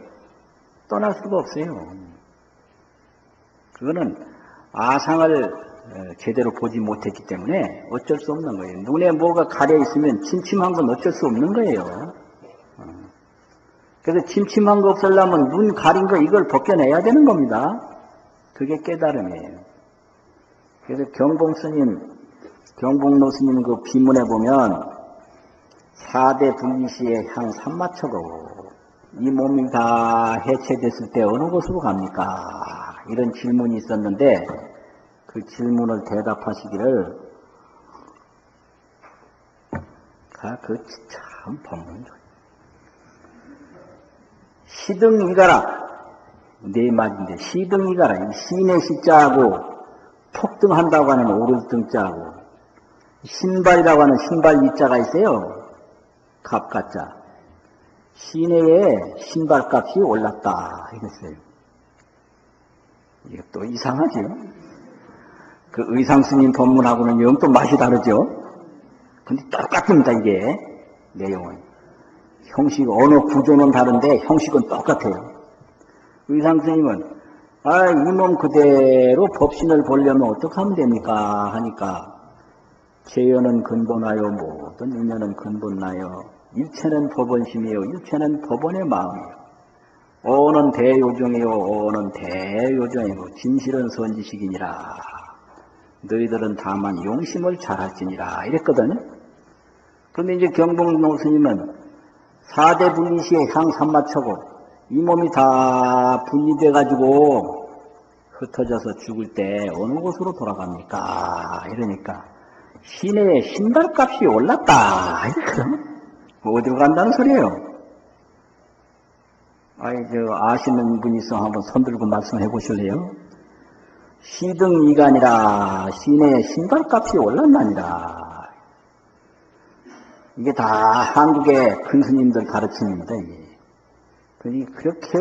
떠날 수가 없어요. 그거는 아상을 제대로 보지 못했기 때문에 어쩔 수 없는 거예요. 눈에 뭐가 가려 있으면 침침한 건 어쩔 수 없는 거예요. 그래서 침침한 거 없애려면 눈 가린 거 이걸 벗겨내야 되는 겁니다. 그게 깨달음이에요. 그래서 경봉노 스님 그 비문에 보면 4대 분리시의 향 삼마처고 이 몸이 다 해체됐을 때 어느 곳으로 갑니까? 이런 질문이 있었는데 그 질문을 대답하시기를 그 참 법문 시등이가라 네 말인데 시등이가라 시내 시자하고 폭등한다고 하는 오른등자하고 신발이라고 하는 신발 이자가 있어요. 갑가자. 시내에 신발값이 올랐다 이랬어요. 이게 또 이상하죠. 그 의상스님 법문하고는 영 또 맛이 다르죠. 근데 똑같습니다 이게 내용은. 형식 언어 구조는 다른데 형식은 똑같아요. 의상스님은 이 몸 그대로 법신을 보려면 어떻게 하면 됩니까? 하니까 재연은 근본하여 모든 인연은 근본나여 일체는 법원심이요 일체는 법원의 마음이요 어는 대요정이요 어는 대요정이고 진실은 선지식이니라 너희들은 다만 용심을 잘할지니라 이랬거든요. 그런데 이제 경봉노 스님은 4대 분리시의 향 삼마처고 이 몸이 다 분리돼가지고 흩어져서 죽을 때 어느 곳으로 돌아갑니까? 이러니까 시내에 신발값이 올랐다. 어디로 간다는 소리예요? 아시는 분 있으면 한번 손들고 말씀해 보실래요? 시등이간이라 시내에 신발값이 올랐나니라. 이게 다 한국의 큰 스님들 가르침입니다. 이게. 그렇게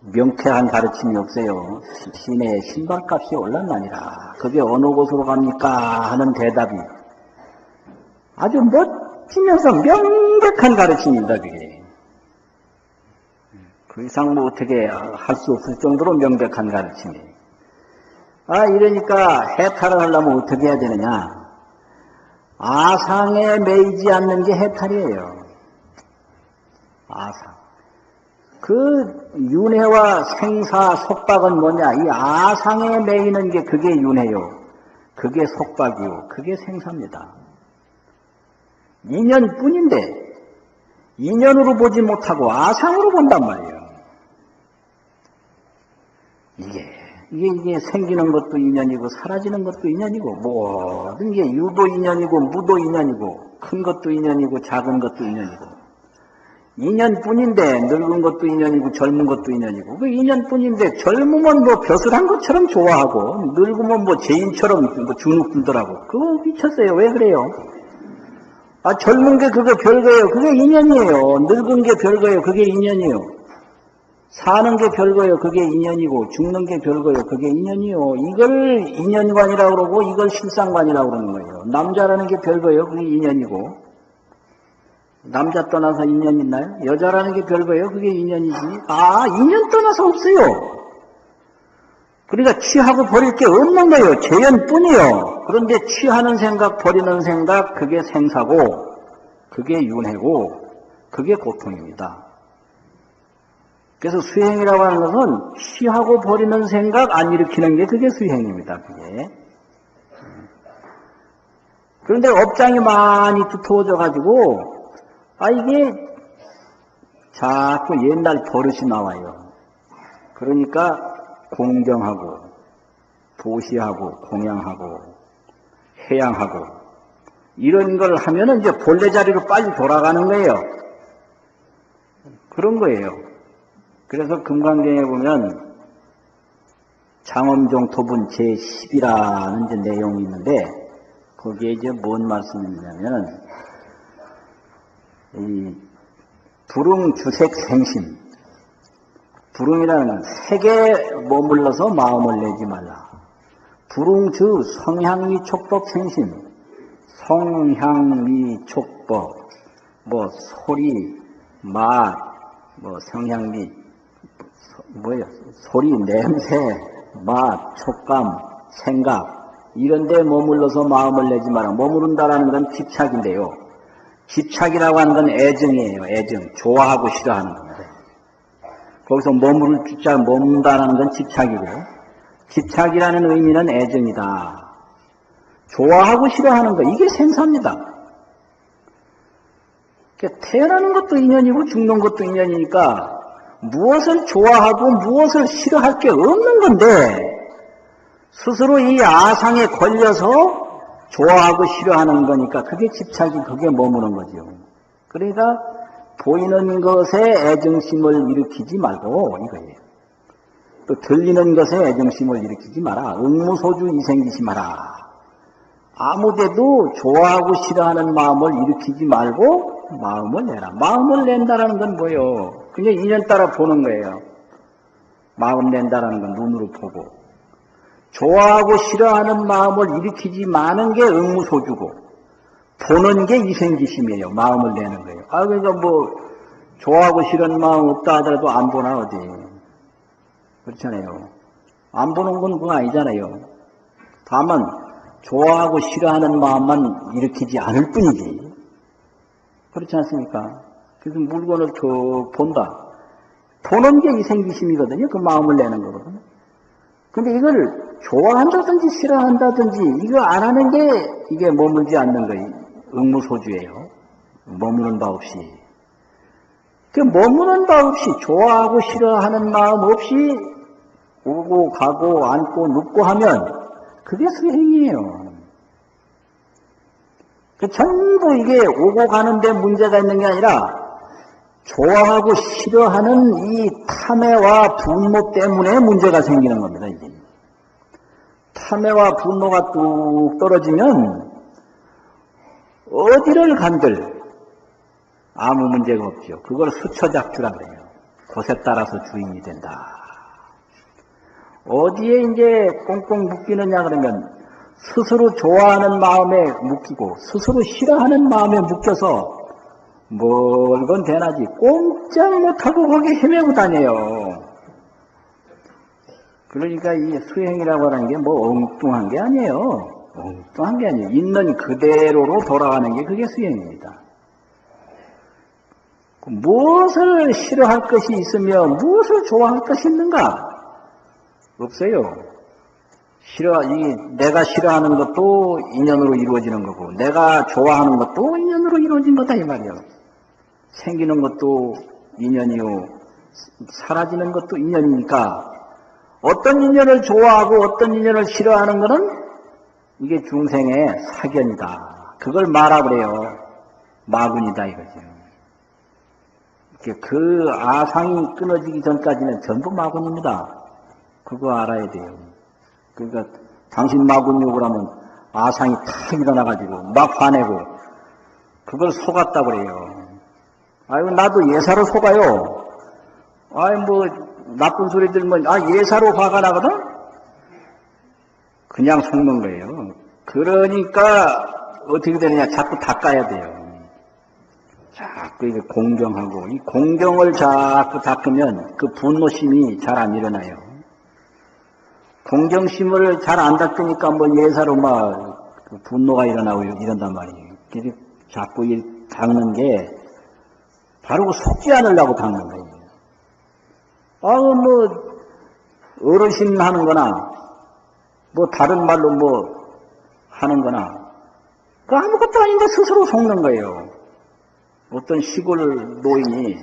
명쾌한 가르침이 없어요. 시내에 신발값이 올랐나니라. 그게 어느 곳으로 갑니까? 하는 대답이 아주 멋지면서 명백한 가르침입니다. 그게. 그 이상 뭐 어떻게 할 수 없을 정도로 명백한 가르침이에요. 이러니까 해탈을 하려면 어떻게 해야 되느냐? 아상에 매이지 않는 게 해탈이에요. 아상. 그 윤회와 생사 속박은 뭐냐? 이 아상에 매이는 게 그게 윤회요. 그게 속박이요. 그게 생사입니다. 인연뿐인데 인연으로 보지 못하고 아상으로 본단 말이에요. 이게 생기는 것도 인연이고 사라지는 것도 인연이고 모든 게 유도 인연이고 무도 인연이고 큰 것도 인연이고 작은 것도 인연이고 인연뿐인데 늙은 것도 인연이고 젊은 것도 인연이고 그 인연뿐인데 젊으면 뭐 벼슬한 것처럼 좋아하고 늙으면 뭐 죄인처럼 뭐 주눅들더라고. 그거 미쳤어요. 왜 그래요? 젊은 게 그거 별거예요. 그게 인연이에요. 늙은 게 별거예요. 그게 인연이에요. 사는 게 별거예요. 그게 인연이고 죽는 게 별거예요. 그게 인연이요. 이걸 인연관이라고 그러고 이걸 실상관이라고 그러는 거예요. 남자라는 게 별거예요. 그게 인연이고 남자 떠나서 인연 있나요? 여자라는 게 별거예요. 그게 인연이지. 인연 떠나서 없어요. 그러니까 취하고 버릴 게 없는 거예요. 재연뿐이요. 그런데 취하는 생각, 버리는 생각, 그게 생사고, 그게 윤회고, 그게 고통입니다. 그래서 수행이라고 하는 것은 취하고 버리는 생각 안 일으키는 게 그게 수행입니다. 그게. 그런데 업장이 많이 두터워져 가지고 이게 자꾸 옛날 버릇이 나와요. 그러니까 공경하고 보시하고 공양하고 해양하고 이런 걸 하면은 이제 본래 자리로 빨리 돌아가는 거예요. 그런 거예요. 그래서 금강경에 보면 장엄종토분 제10이라는 이제 내용이 있는데 거기에 이제 뭔 말씀이 있냐면 이 불응주색 생심, 불응이라는 건 색에 머물러서 마음을 내지 말라. 불응주 성향미촉법 생심, 성향미촉법, 뭐 소리, 맛, 뭐 성향미, 뭐예요? 소리, 냄새, 맛, 촉감, 생각 이런 데 머물러서 마음을 내지 마라. 머무른다라는 건 집착인데요. 집착이라고 하는 건 애정이에요. 애정. 좋아하고 싫어하는 겁니다. 거기서 머문다는 건 집착이고 집착이라는 의미는 애정이다. 좋아하고 싫어하는 거 이게 생사입니다. 그러니까 태어나는 것도 인연이고 죽는 것도 인연이니까 무엇을 좋아하고 무엇을 싫어할 게 없는 건데 스스로 이 아상에 걸려서 좋아하고 싫어하는 거니까 그게 집착이 그게 머무는 거죠. 그러니까 보이는 것에 애정심을 일으키지 말고 이거예요. 또 들리는 것에 애정심을 일으키지 마라. 응무소주 이생기시 마라. 아무데도 좋아하고 싫어하는 마음을 일으키지 말고 마음을 내라. 마음을 낸다라는 건 뭐예요? 그냥 인연 따라 보는 거예요. 마음 낸다라는 건 눈으로 보고. 좋아하고 싫어하는 마음을 일으키지 마는 게 응무소주고 보는 게 이생기심이에요. 마음을 내는 거예요. 그러니까 뭐 좋아하고 싫어하는 마음 없다 하더라도 안 보나 어디. 그렇잖아요. 안 보는 건 그거 아니잖아요. 다만 좋아하고 싫어하는 마음만 일으키지 않을 뿐이지. 그렇지 않습니까? 그래서 물건을 더 본다. 보는 게 이생기심이거든요. 그 마음을 내는 거거든요. 근데 이걸 좋아한다든지 싫어한다든지 이거 안 하는 게 이게 머물지 않는 거예요. 응무소주예요. 머무는 바 없이. 그 머무는 바 없이 좋아하고 싫어하는 마음 없이 오고 가고 앉고 눕고 하면 그게 수행이에요. 전부 이게 오고 가는데 문제가 있는 게 아니라 좋아하고 싫어하는 이 탐해와 분노 때문에 문제가 생기는 겁니다. 이게. 탐해와 분노가 뚝 떨어지면 어디를 간들 아무 문제가 없죠. 그걸 수처작주라 그래요. 곳에 따라서 주인이 된다. 어디에 이제 꽁꽁 묶이느냐 그러면 스스로 좋아하는 마음에 묶이고 스스로 싫어하는 마음에 묶여서 멀건 대낮이 꼼짝 못하고 거기 헤매고 다녀요. 그러니까 이 수행이라고 하는 게 뭐 엉뚱한 게 아니에요. 엉뚱한 게 아니에요. 있는 그대로로 돌아가는 게 그게 수행입니다. 무엇을 싫어할 것이 있으며 무엇을 좋아할 것이 있는가? 없어요. 내가 싫어하는 것도 인연으로 이루어지는 거고, 내가 좋아하는 것도 인연으로 이루어진 거다, 이 말이에요. 생기는 것도 인연이요, 사라지는 것도 인연이니까, 어떤 인연을 좋아하고 어떤 인연을 싫어하는 것은 이게 중생의 사견이다. 그걸 말하고 그래요. 마군이다, 이거죠. 그 아상이 끊어지기 전까지는 전부 마군입니다. 그거 알아야 돼요. 그러니까 당신 마군 욕을 하면 아상이 탁 일어나가지고 막 화내고 그걸 속았다고 그래요. 아이고 나도 예사로 속아요. 아이 뭐 나쁜 소리 들으면 예사로 화가 나거든? 그냥 속는 거예요. 그러니까 어떻게 되느냐 자꾸 닦아야 돼요. 자꾸 이게 공경하고 이 공경을 자꾸 닦으면 그 분노심이 잘 안 일어나요. 공경심을 잘 안 닦으니까 뭐 예사로 막 그 분노가 일어나고 이런단 말이에요. 그래서 자꾸 닦는 게 바로 속지 않으려고 닦는 거예요. 뭐 어르신 하는 거나 뭐 다른 말로 뭐 하는 거나 그 아무것도 아닌데 스스로 속는 거예요. 어떤 시골 노인이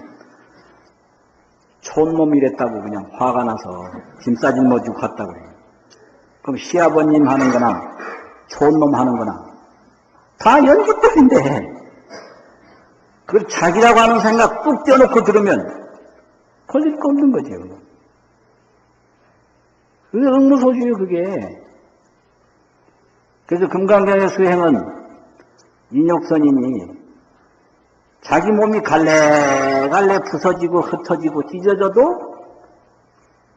촌놈이랬다고 그냥 화가 나서 짐 싸진 뭐 주고 갔다고 그래요. 그럼 시아버님 하는 거나 촌놈 하는 거나 다 연기법인데 그걸 자기라고 하는 생각 뚝 떼어놓고 들으면 걸릴 거 없는 거죠. 그게 응무소주예요, 그게. 그래서 금강경의 수행은 인욕선인이 자기 몸이 갈래갈래 부서지고 흩어지고 찢어져도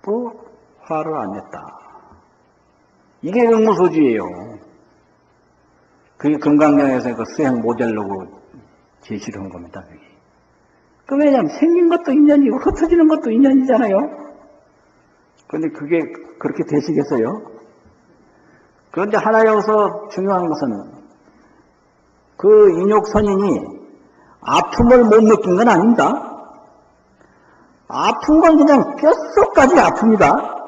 뭐 화를 안 냈다. 이게 응무소주예요. 그게 금강경에서 그 수행 모델로 제시를 한 겁니다. 그 왜냐하면 생긴 것도 인연이고 흩어지는 것도 인연이잖아요. 그런데 그게 그렇게 되시겠어요? 그런데 하나 여기서 중요한 것은 그 인욕선인이 아픔을 못 느낀 건 아닙니다. 아픈 건 그냥 뼛속까지 아픕니다.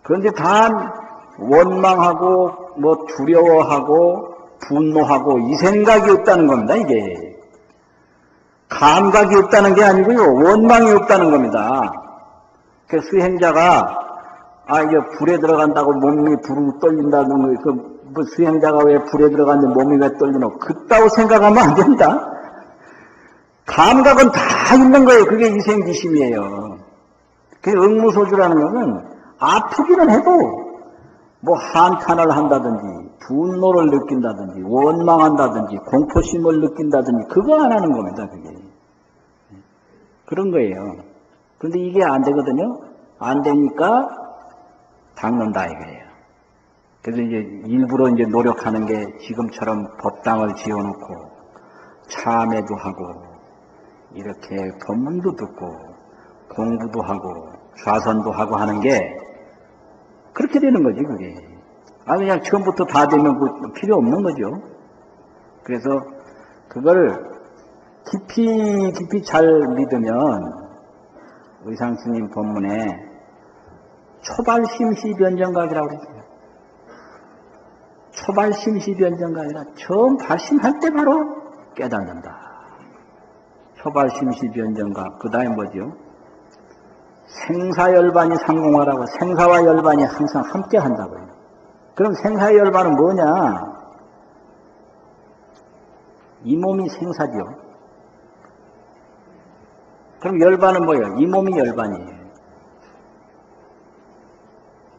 그런데 단 원망하고 뭐 두려워하고 분노하고 이 생각이 없다는 겁니다. 이게 감각이 없다는 게 아니고요, 원망이 없다는 겁니다. 그 수행자가 이제 불에 들어간다고 몸이 부르고 떨린다는 거, 뭐 수행자가 왜 불에 들어갔는데 몸이 왜 떨리노? 그따고 생각하면 안 된다. 감각은 다 있는 거예요. 그게 이생지심이에요. 그 응무소주라는 것은 아프기는 해도 뭐 한탄을 한다든지 분노를 느낀다든지 원망한다든지 공포심을 느낀다든지 그거 안 하는 겁니다. 그게 그런 거예요. 그런데 이게 안 되거든요. 안 되니까 닦는다 이거예요. 그래서 이제 일부러 이제 노력하는 게 지금처럼 법당을 지어놓고 참회도 하고 이렇게 법문도 듣고 공부도 하고 좌선도 하고 하는 게 그렇게 되는 거지 그게. 그냥 처음부터 다 되면 필요 없는 거죠. 그래서 그걸 깊이 잘 믿으면 의상스님 법문에 초발심시변정각이라고 그랬어요. 초발심시변정각이라 처음 발심할 때 바로 깨닫는다. 초발심시변정각. 그 다음에 뭐죠? 생사열반이 상공하라고. 생사와 열반이 항상 함께 한다고요. 그럼 생사의 열반은 뭐냐? 이 몸이 생사죠. 그럼 열반은 뭐예요? 이 몸이 열반이에요.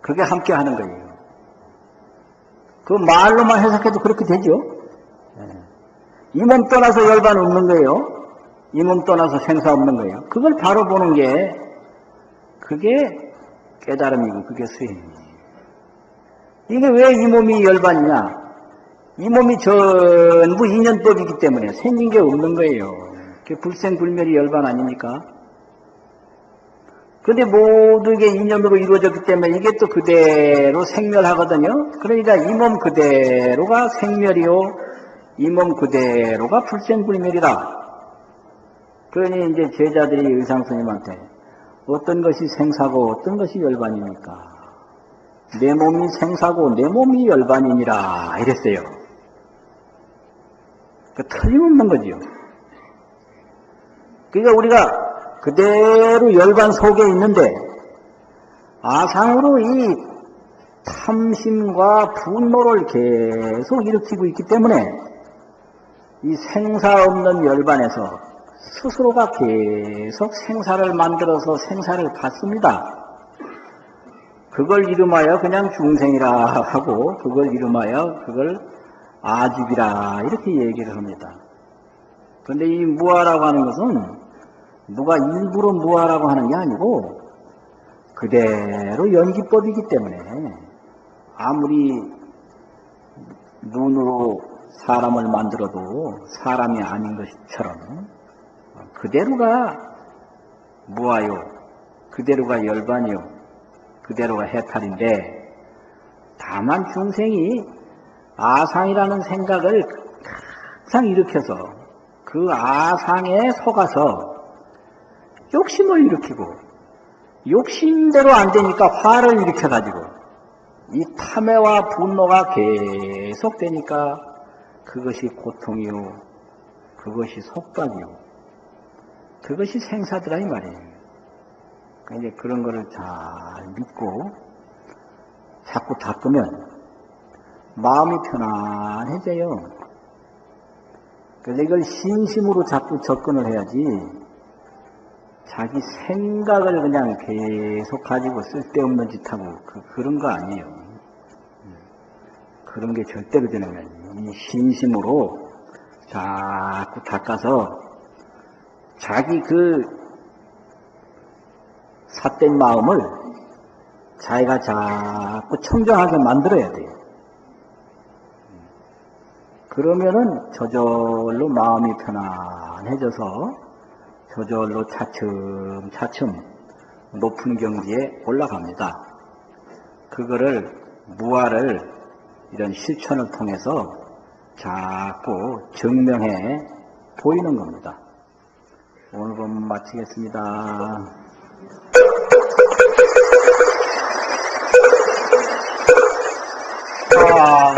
그게 함께 하는 거예요. 그 말로만 해석해도 그렇게 되죠. 이 몸 떠나서 열반 없는 거예요. 이 몸 떠나서 생사 없는 거예요. 그걸 바로 보는 게 그게 깨달음이고 그게 수행이에요. 이게 왜 이 몸이 열반이냐? 이 몸이 전부 인연법이기 때문에 생긴 게 없는 거예요. 그게 불생불멸이 열반 아닙니까? 근데 모든 게 인연으로 이루어졌기 때문에 이게 또 그대로 생멸하거든요. 그러니까 이 몸 그대로가 생멸이요, 이 몸 그대로가 불생불멸이라. 그러니 이제 제자들이 의상스님한테 어떤 것이 생사고 어떤 것이 열반입니까? 내 몸이 생사고 내 몸이 열반이니라 이랬어요. 그 틀림없는 거지요. 그러니까 우리가 그대로 열반 속에 있는데 아상으로 이 탐심과 분노를 계속 일으키고 있기 때문에 이 생사 없는 열반에서 스스로가 계속 생사를 만들어서 생사를 받습니다. 그걸 이름하여 그냥 중생이라 하고 그걸 이름하여 그걸 아집이라 이렇게 얘기를 합니다. 그런데 이 무아라고 하는 것은 누가 일부러 무아라고 하는 게 아니고 그대로 연기법이기 때문에 아무리 눈으로 사람을 만들어도 사람이 아닌 것처럼 그대로가 무아요, 그대로가 열반이요, 그대로가 해탈인데 다만 중생이 아상이라는 생각을 항상 일으켜서 그 아상에 속아서 욕심을 일으키고 욕심대로 안 되니까 화를 일으켜가지고 이 탐해와 분노가 계속되니까 그것이 고통이요, 그것이 속박이요, 그것이 생사더라 이 말이에요. 그러니까 이제 그런 거를 잘 믿고 자꾸 닦으면 마음이 편안해져요. 그래서 이걸 신심으로 자꾸 접근을 해야지 자기 생각을 그냥 계속 가지고 쓸데없는 짓하고 그런 거 아니에요. 그런 게 절대로 되는 거 아니에요. 이 신심으로 자꾸 닦아서 자기 그 삿된 마음을 자기가 자꾸 청정하게 만들어야 돼요. 그러면은 저절로 마음이 편안해져서 저절로 차츰차츰 높은 경지에 올라갑니다. 그거를 무아를 이런 실천을 통해서 자꾸 증명해 보이는 겁니다. 오늘 본 마치겠습니다. 아,